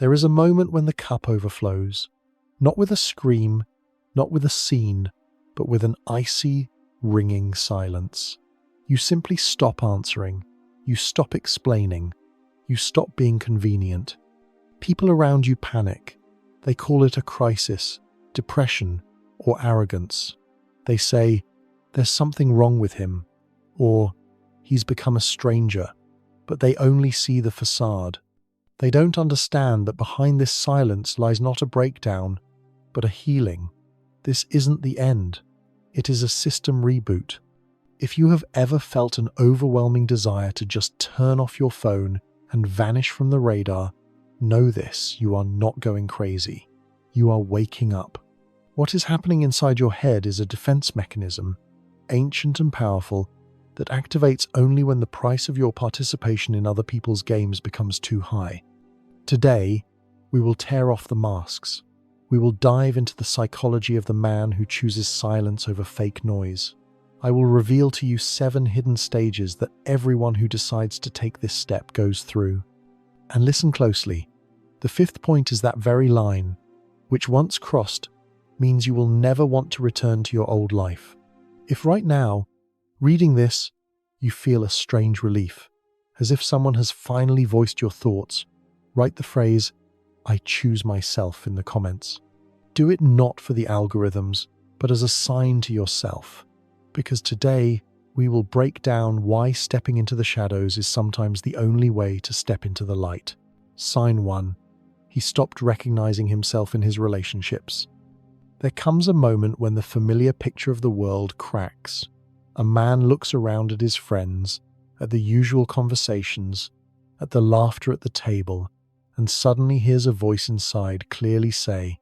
There is a moment when the cup overflows, not with a scream, not with a scene, but with an icy, ringing silence. You simply stop answering. You stop explaining. You stop being convenient. People around you panic. They call it a crisis, depression, or arrogance. They say, "There's something wrong with him," or "He's become a stranger," but they only see the facade. They don't understand that behind this silence lies not a breakdown, but a healing. This isn't the end. It is a system reboot. If you have ever felt an overwhelming desire to just turn off your phone and vanish from the radar, know this: you are not going crazy. You are waking up. What is happening inside your head is a defense mechanism, ancient and powerful, that activates only when the price of your participation in other people's games becomes too high. Today, we will tear off the masks. We will dive into the psychology of the man who chooses silence over fake noise. I will reveal to you 7 hidden stages that everyone who decides to take this step goes through. And listen closely. The 5th point is that very line, which once crossed, means you will never want to return to your old life. If right now, reading this, you feel a strange relief, as if someone has finally voiced your thoughts, write the phrase, "I choose myself," in the comments. Do it not for the algorithms, but as a sign to yourself. Because today, we will break down why stepping into the shadows is sometimes the only way to step into the light. Sign 1. He stopped recognizing himself in his relationships. There comes a moment when the familiar picture of the world cracks. A man looks around at his friends, at the usual conversations, at the laughter at the table, and suddenly hears a voice inside clearly say,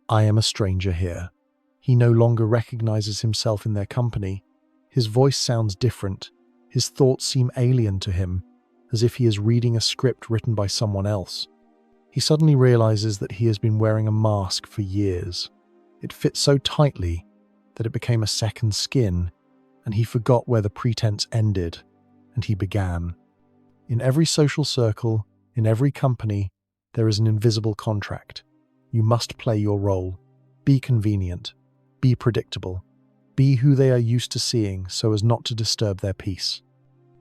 "I am a stranger here." He no longer recognizes himself in their company. His voice sounds different. His thoughts seem alien to him, as if he is reading a script written by someone else. He suddenly realizes that he has been wearing a mask for years. It fits so tightly that it became a second skin, and he forgot where the pretense ended, and he began. In every social circle, in every company, there is an invisible contract. You must play your role. Be convenient. Be predictable. Be who they are used to seeing so as not to disturb their peace.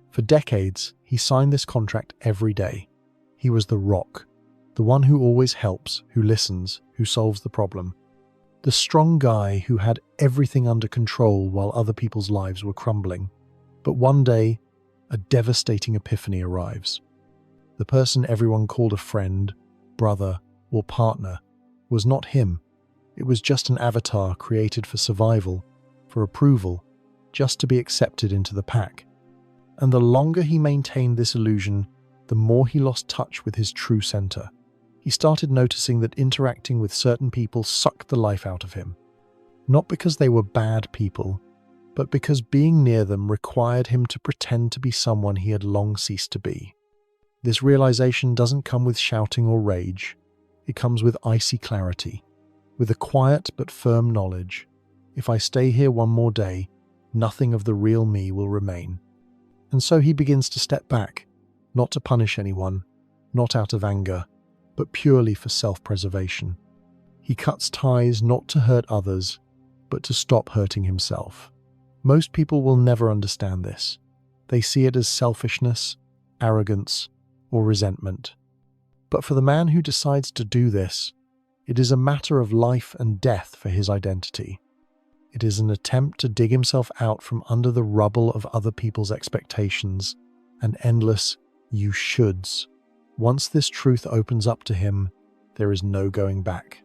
For decades, he signed this contract every day. He was the rock, the one who always helps, who listens, who solves the problem. The strong guy who had everything under control while other people's lives were crumbling. But one day, a devastating epiphany arrives. The person everyone called a friend, brother, or partner was not him. It was just an avatar created for survival, for approval, just to be accepted into the pack. And the longer he maintained this illusion, the more he lost touch with his true center. He started noticing that interacting with certain people sucked the life out of him. Not because they were bad people, but because being near them required him to pretend to be someone he had long ceased to be. This realization doesn't come with shouting or rage. It comes with icy clarity, with a quiet but firm knowledge. If I stay here one more day, nothing of the real me will remain. And so he begins to step back, not to punish anyone, not out of anger, but purely for self-preservation. He cuts ties not to hurt others, but to stop hurting himself. Most people will never understand this. They see it as selfishness, arrogance, or resentment. But for the man who decides to do this, it is a matter of life and death for his identity. It is an attempt to dig himself out from under the rubble of other people's expectations and endless "you shoulds." Once this truth opens up to him, there is no going back.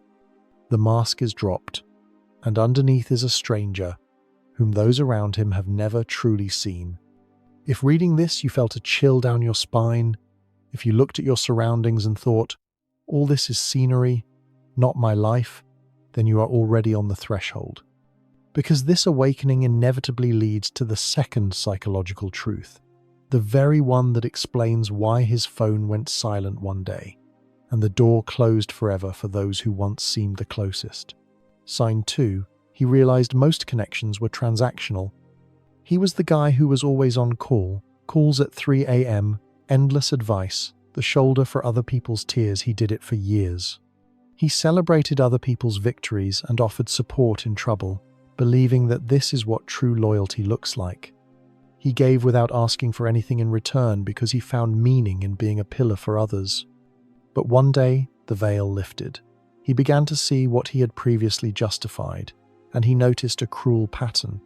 The mask is dropped, and underneath is a stranger whom those around him have never truly seen. If reading this you felt a chill down your spine, if you looked at your surroundings and thought, "All this is scenery, not my life," then you are already on the threshold. Because this awakening inevitably leads to the second psychological truth, the very one that explains why his phone went silent one day, and the door closed forever for those who once seemed the closest. Sign 2, he realized most connections were transactional. He was the guy who was always on call, calls at 3 a.m., endless advice, the shoulder for other people's tears. He did it for years. He celebrated other people's victories and offered support in trouble, believing that this is what true loyalty looks like. He gave without asking for anything in return because he found meaning in being a pillar for others. But one day, the veil lifted. He began to see what he had previously justified, and he noticed a cruel pattern.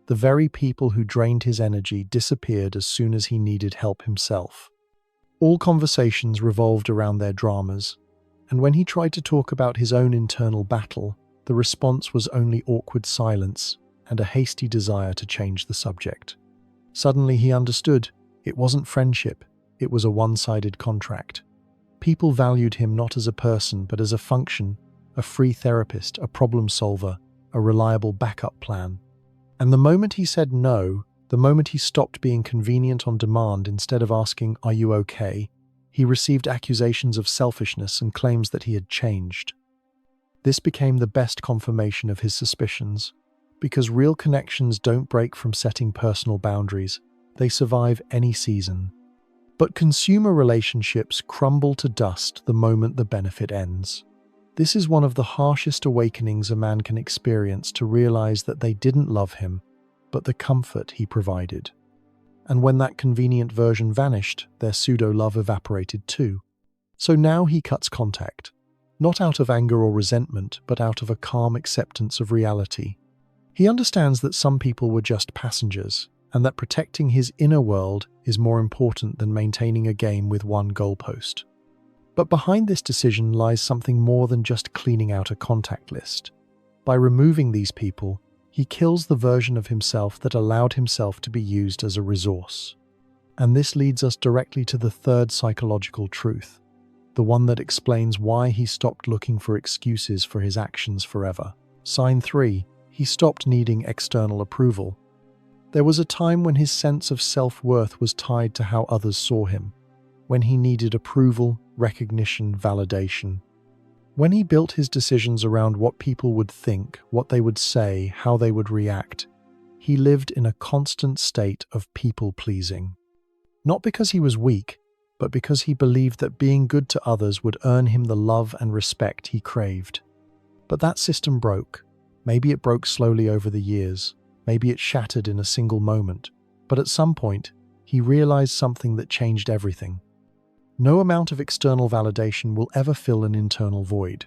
The very people who drained his energy disappeared as soon as he needed help himself. All conversations revolved around their dramas, and when he tried to talk about his own internal battle, the response was only awkward silence and a hasty desire to change the subject. Suddenly he understood. It wasn't friendship, it was a one-sided contract. People valued him not as a person, but as a function, a free therapist, a problem solver, a reliable backup plan. And the moment he said no, the moment he stopped being convenient on demand instead of asking, "Are you okay?" he received accusations of selfishness and claims that he had changed. This became the best confirmation of his suspicions, because real connections don't break from setting personal boundaries, they survive any season. But consumer relationships crumble to dust the moment the benefit ends. This is one of the harshest awakenings a man can experience, to realize that they didn't love him, but the comfort he provided. And when that convenient version vanished, their pseudo-love evaporated too. So now he cuts contact, not out of anger or resentment, but out of a calm acceptance of reality. He understands that some people were just passengers, and that protecting his inner world is more important than maintaining a game with one goalpost. But behind this decision lies something more than just cleaning out a contact list. By removing these people, he kills the version of himself that allowed himself to be used as a resource. And this leads us directly to the third psychological truth, the one that explains why he stopped looking for excuses for his actions forever. Sign 3. He stopped needing external approval. There was a time when his sense of self-worth was tied to how others saw him, when he needed approval, recognition, validation. When he built his decisions around what people would think, what they would say, how they would react, he lived in a constant state of people-pleasing. Not because he was weak, but because he believed that being good to others would earn him the love and respect he craved. But that system broke. Maybe it broke slowly over the years. Maybe it shattered in a single moment. But at some point, he realized something that changed everything. No amount of external validation will ever fill an internal void.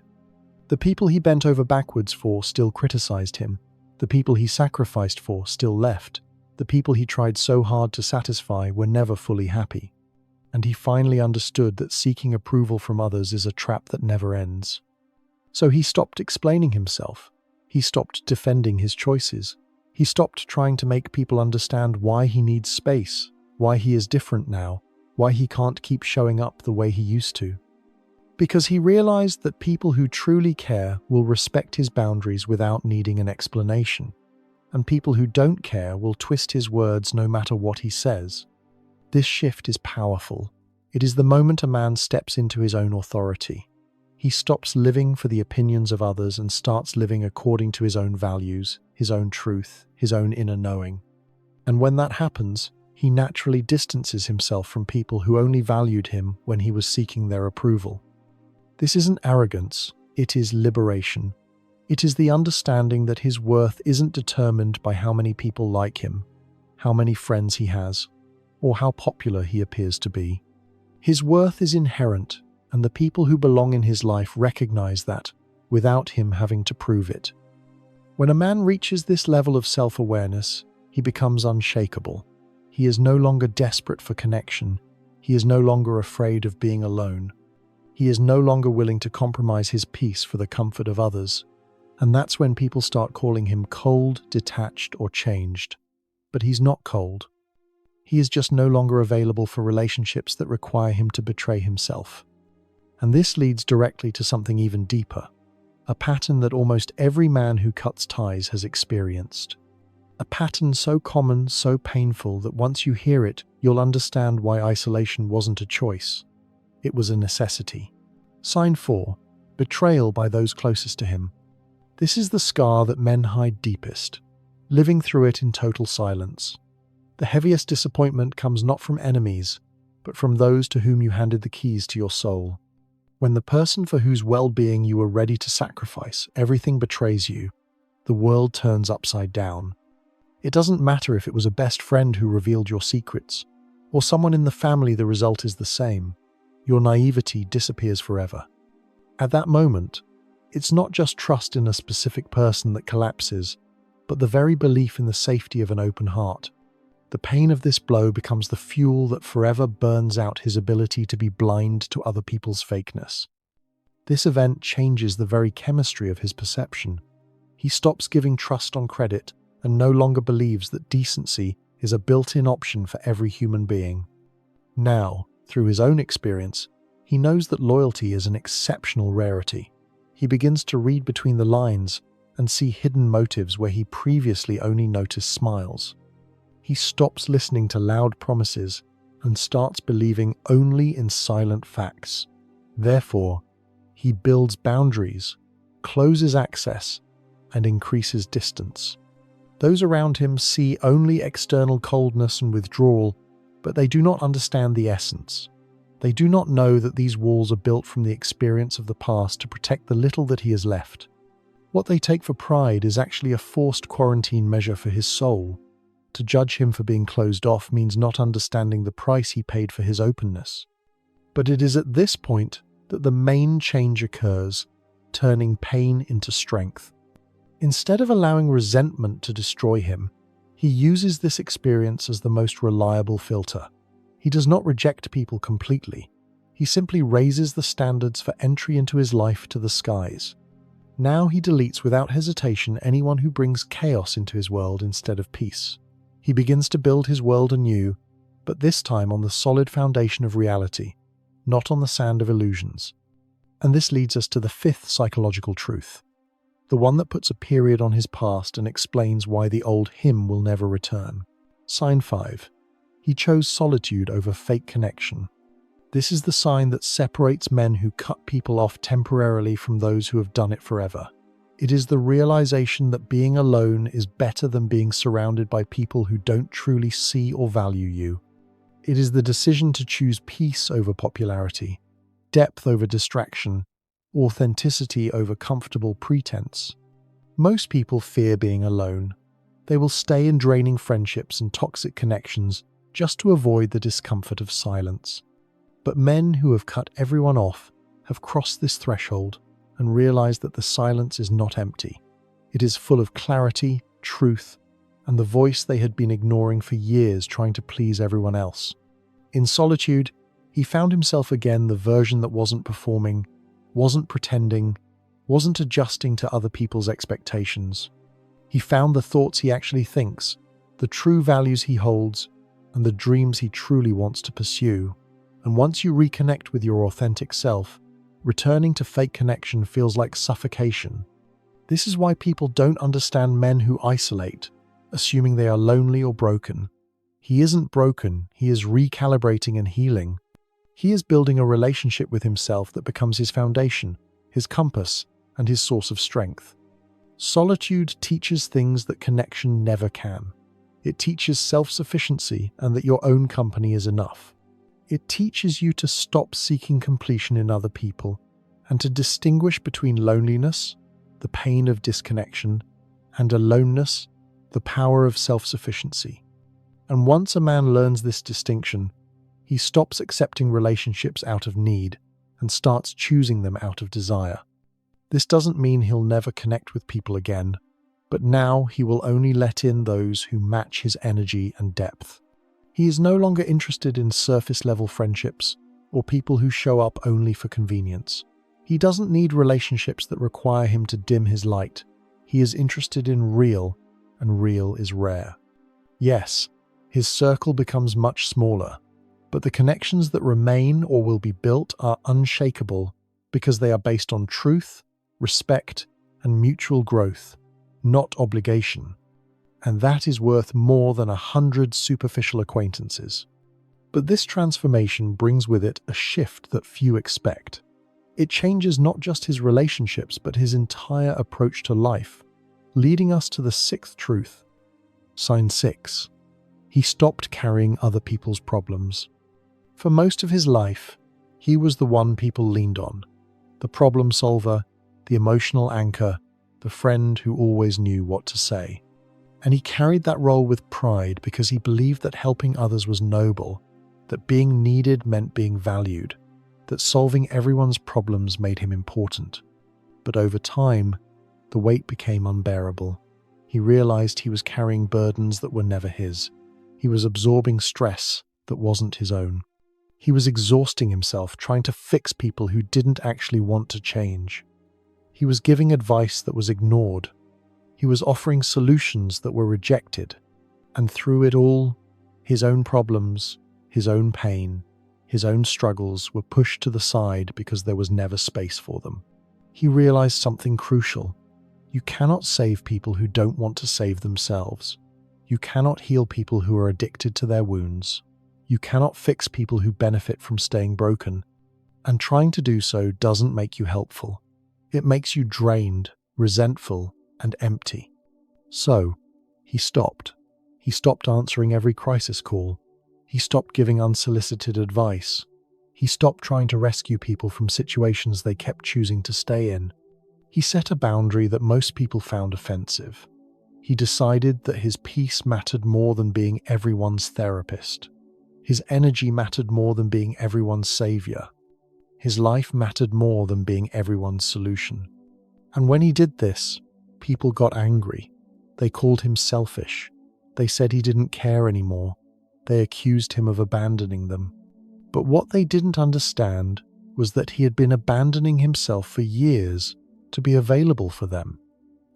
The people he bent over backwards for still criticized him. The people he sacrificed for still left. The people he tried so hard to satisfy were never fully happy. And he finally understood that seeking approval from others is a trap that never ends. So he stopped explaining himself. He stopped defending his choices. He stopped trying to make people understand why he needs space, why he is different now, why he can't keep showing up the way he used to. Because he realized that people who truly care will respect his boundaries without needing an explanation, and people who don't care will twist his words no matter what he says. This shift is powerful. It is the moment a man steps into his own authority. He stops living for the opinions of others and starts living according to his own values, his own truth, his own inner knowing. And when that happens, he naturally distances himself from people who only valued him when he was seeking their approval. This isn't arrogance, it is liberation. It is the understanding that his worth isn't determined by how many people like him, how many friends he has, or how popular he appears to be. His worth is inherent, and the people who belong in his life recognize that, without him having to prove it. When a man reaches this level of self-awareness, he becomes unshakable. He is no longer desperate for connection. He is no longer afraid of being alone. He is no longer willing to compromise his peace for the comfort of others. And that's when people start calling him cold, detached, or changed. But he's not cold. He is just no longer available for relationships that require him to betray himself. And this leads directly to something even deeper, a pattern that almost every man who cuts ties has experienced. A pattern so common, so painful that once you hear it, you'll understand why isolation wasn't a choice. It was a necessity. Sign 4. Betrayal by those closest to him. This is the scar that men hide deepest, living through it in total silence. The heaviest disappointment comes not from enemies, but from those to whom you handed the keys to your soul. When the person for whose well-being you were ready to sacrifice everything betrays you, the world turns upside down. It doesn't matter if it was a best friend who revealed your secrets, or someone in the family. The result is the same. Your naivety disappears forever. At that moment, it's not just trust in a specific person that collapses, but the very belief in the safety of an open heart. The pain of this blow becomes the fuel that forever burns out his ability to be blind to other people's fakeness. This event changes the very chemistry of his perception. He stops giving trust on credit and no longer believes that decency is a built-in option for every human being. Now, through his own experience, he knows that loyalty is an exceptional rarity. He begins to read between the lines and see hidden motives where he previously only noticed smiles. He stops listening to loud promises and starts believing only in silent facts. Therefore, he builds boundaries, closes access, and increases distance. Those around him see only external coldness and withdrawal, but they do not understand the essence. They do not know that these walls are built from the experience of the past to protect the little that he has left. What they take for pride is actually a forced quarantine measure for his soul. To judge him for being closed off means not understanding the price he paid for his openness. But it is at this point that the main change occurs, turning pain into strength. Instead of allowing resentment to destroy him, he uses this experience as the most reliable filter. He does not reject people completely. He simply raises the standards for entry into his life to the skies. Now he deletes without hesitation anyone who brings chaos into his world instead of peace. He begins to build his world anew, but this time on the solid foundation of reality, not on the sand of illusions. And this leads us to the fifth psychological truth, the one that puts a period on his past and explains why the old him will never return. Sign 5. He chose solitude over fake connection. This is the sign that separates men who cut people off temporarily from those who have done it forever. It is the realization that being alone is better than being surrounded by people who don't truly see or value you. It is the decision to choose peace over popularity, depth over distraction, authenticity over comfortable pretense. Most people fear being alone. They will stay in draining friendships and toxic connections just to avoid the discomfort of silence. But men who have cut everyone off have crossed this threshold and realized that the silence is not empty. It is full of clarity, truth, and the voice they had been ignoring for years trying to please everyone else. In solitude, he found himself again the version that wasn't performing, wasn't pretending, wasn't adjusting to other people's expectations. He found the thoughts he actually thinks, the true values he holds, and the dreams he truly wants to pursue. And once you reconnect with your authentic self, returning to fake connection feels like suffocation. This is why people don't understand men who isolate, assuming they are lonely or broken. He isn't broken, he is recalibrating and healing. He is building a relationship with himself that becomes his foundation, his compass, and his source of strength. Solitude teaches things that connection never can. It teaches self-sufficiency and that your own company is enough. It teaches you to stop seeking completion in other people and to distinguish between loneliness, the pain of disconnection, and aloneness, the power of self-sufficiency. And once a man learns this distinction, he stops accepting relationships out of need and starts choosing them out of desire. This doesn't mean he'll never connect with people again, but now he will only let in those who match his energy and depth. He is no longer interested in surface-level friendships or people who show up only for convenience. He doesn't need relationships that require him to dim his light. He is interested in real, and real is rare. Yes, his circle becomes much smaller, but the connections that remain or will be built are unshakable because they are based on truth, respect, and mutual growth, not obligation. And that is worth more than 100 superficial acquaintances. But this transformation brings with it a shift that few expect. It changes not just his relationships, but his entire approach to life, leading us to the sixth truth. Sign 6. He stopped carrying other people's problems. For most of his life, he was the one people leaned on, the problem solver, the emotional anchor, the friend who always knew what to say. And he carried that role with pride because he believed that helping others was noble, that being needed meant being valued, that solving everyone's problems made him important. But over time, the weight became unbearable. He realized he was carrying burdens that were never his. He was absorbing stress that wasn't his own. He was exhausting himself trying to fix people who didn't actually want to change. He was giving advice that was ignored. He was offering solutions that were rejected. And through it all, his own problems, his own pain, his own struggles were pushed to the side because there was never space for them. He realized something crucial. You cannot save people who don't want to save themselves. You cannot heal people who are addicted to their wounds. You cannot fix people who benefit from staying broken. And trying to do so doesn't make you helpful. It makes you drained, resentful, and empty. So, he stopped. He stopped answering every crisis call. He stopped giving unsolicited advice. He stopped trying to rescue people from situations they kept choosing to stay in. He set a boundary that most people found offensive. He decided that his peace mattered more than being everyone's therapist. His energy mattered more than being everyone's savior. His life mattered more than being everyone's solution. And when he did this, people got angry. They called him selfish. They said he didn't care anymore. They accused him of abandoning them. But what they didn't understand was that he had been abandoning himself for years to be available for them.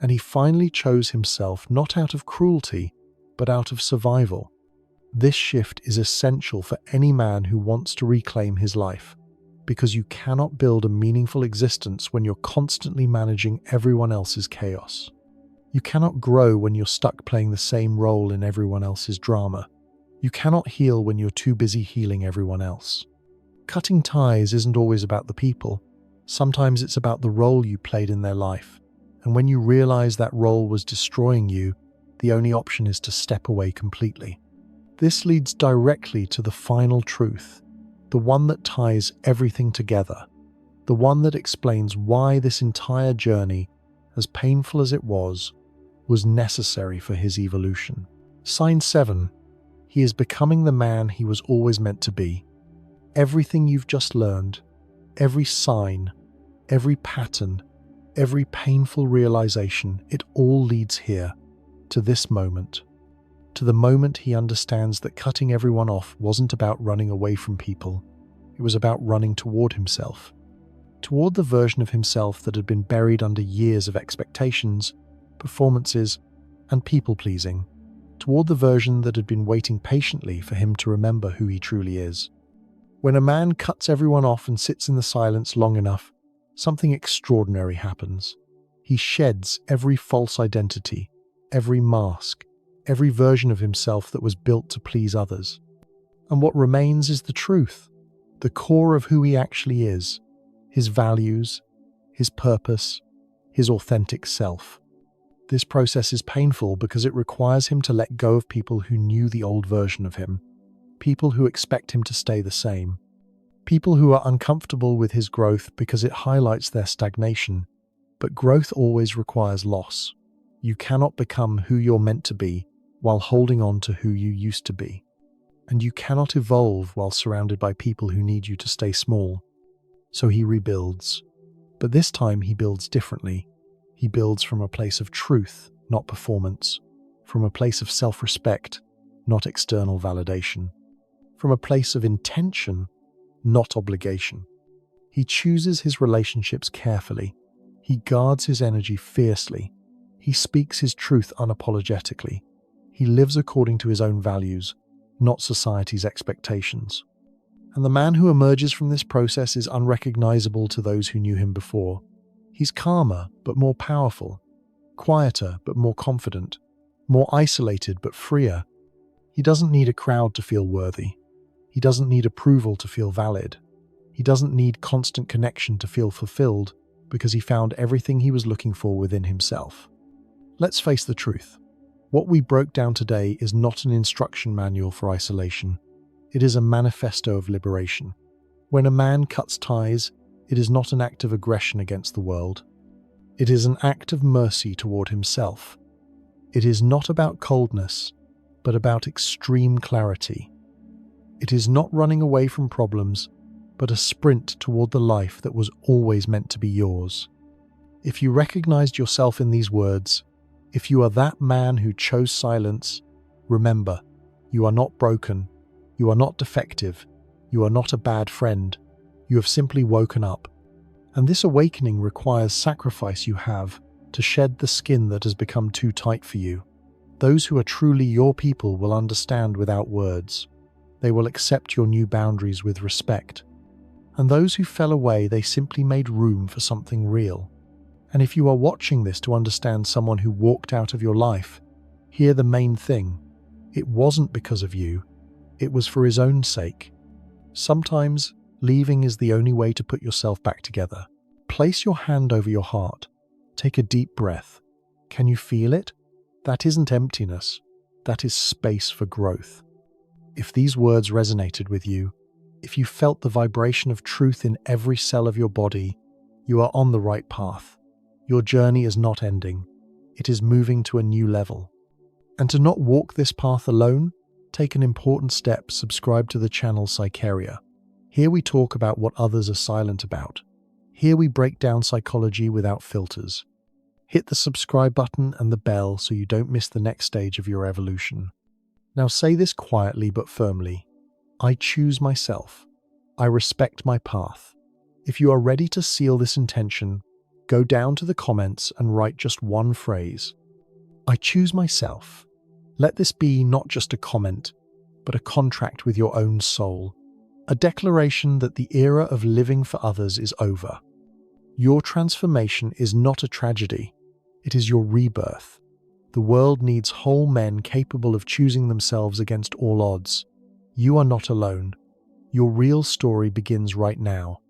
And he finally chose himself not out of cruelty, but out of survival. This shift is essential for any man who wants to reclaim his life, because you cannot build a meaningful existence when you're constantly managing everyone else's chaos. You cannot grow when you're stuck playing the same role in everyone else's drama. You cannot heal when you're too busy healing everyone else. Cutting ties isn't always about the people. Sometimes it's about the role you played in their life. And when you realize that role was destroying you, the only option is to step away completely. This leads directly to the final truth, the one that ties everything together, the one that explains why this entire journey, as painful as it was necessary for his evolution. Sign 7. He is becoming the man he was always meant to be. Everything you've just learned, every sign, every pattern, every painful realization, it all leads here, to this moment. To the moment he understands that cutting everyone off wasn't about running away from people. It was about running toward himself. Toward the version of himself that had been buried under years of expectations, performances, and people-pleasing. Toward the version that had been waiting patiently for him to remember who he truly is. When a man cuts everyone off and sits in the silence long enough, something extraordinary happens. He sheds every false identity, every mask, every version of himself that was built to please others. And what remains is the truth, the core of who he actually is, his values, his purpose, his authentic self. This process is painful because it requires him to let go of people who knew the old version of him, people who expect him to stay the same, people who are uncomfortable with his growth because it highlights their stagnation. But growth always requires loss. You cannot become who you're meant to be while holding on to who you used to be. And you cannot evolve while surrounded by people who need you to stay small. So he rebuilds. But this time he builds differently. He builds from a place of truth, not performance. From a place of self-respect, not external validation. From a place of intention, not obligation. He chooses his relationships carefully. He guards his energy fiercely. He speaks his truth unapologetically. He lives according to his own values, not society's expectations. And the man who emerges from this process is unrecognizable to those who knew him before. He's calmer, but more powerful, quieter, but more confident, more isolated, but freer. He doesn't need a crowd to feel worthy. He doesn't need approval to feel valid. He doesn't need constant connection to feel fulfilled because he found everything he was looking for within himself. Let's face the truth. What we broke down today is not an instruction manual for isolation. It is a manifesto of liberation. When a man cuts ties, it is not an act of aggression against the world. It is an act of mercy toward himself. It is not about coldness, but about extreme clarity. It is not running away from problems, but a sprint toward the life that was always meant to be yours. If you recognized yourself in these words, if you are that man who chose silence, remember, you are not broken, you are not defective, you are not a bad friend, you have simply woken up. And this awakening requires sacrifice you have to shed the skin that has become too tight for you. Those who are truly your people will understand without words. They will accept your new boundaries with respect. And those who fell away, they simply made room for something real. And if you are watching this to understand someone who walked out of your life, hear the main thing. It wasn't because of you. It was for his own sake. Sometimes, leaving is the only way to put yourself back together. Place your hand over your heart. Take a deep breath. Can you feel it? That isn't emptiness. That is space for growth. If these words resonated with you, if you felt the vibration of truth in every cell of your body, you are on the right path. Your journey is not ending. It is moving to a new level. And to not walk this path alone, take an important step. Subscribe to the channel Psycheria. Here we talk about what others are silent about. Here we break down psychology without filters. Hit the subscribe button and the bell so you don't miss the next stage of your evolution. Now say this quietly but firmly. I choose myself. I respect my path. If you are ready to seal this intention, go down to the comments and write just one phrase. I choose myself. Let this be not just a comment, but a contract with your own soul. A declaration that the era of living for others is over. Your transformation is not a tragedy. It is your rebirth. The world needs whole men capable of choosing themselves against all odds. You are not alone. Your real story begins right now.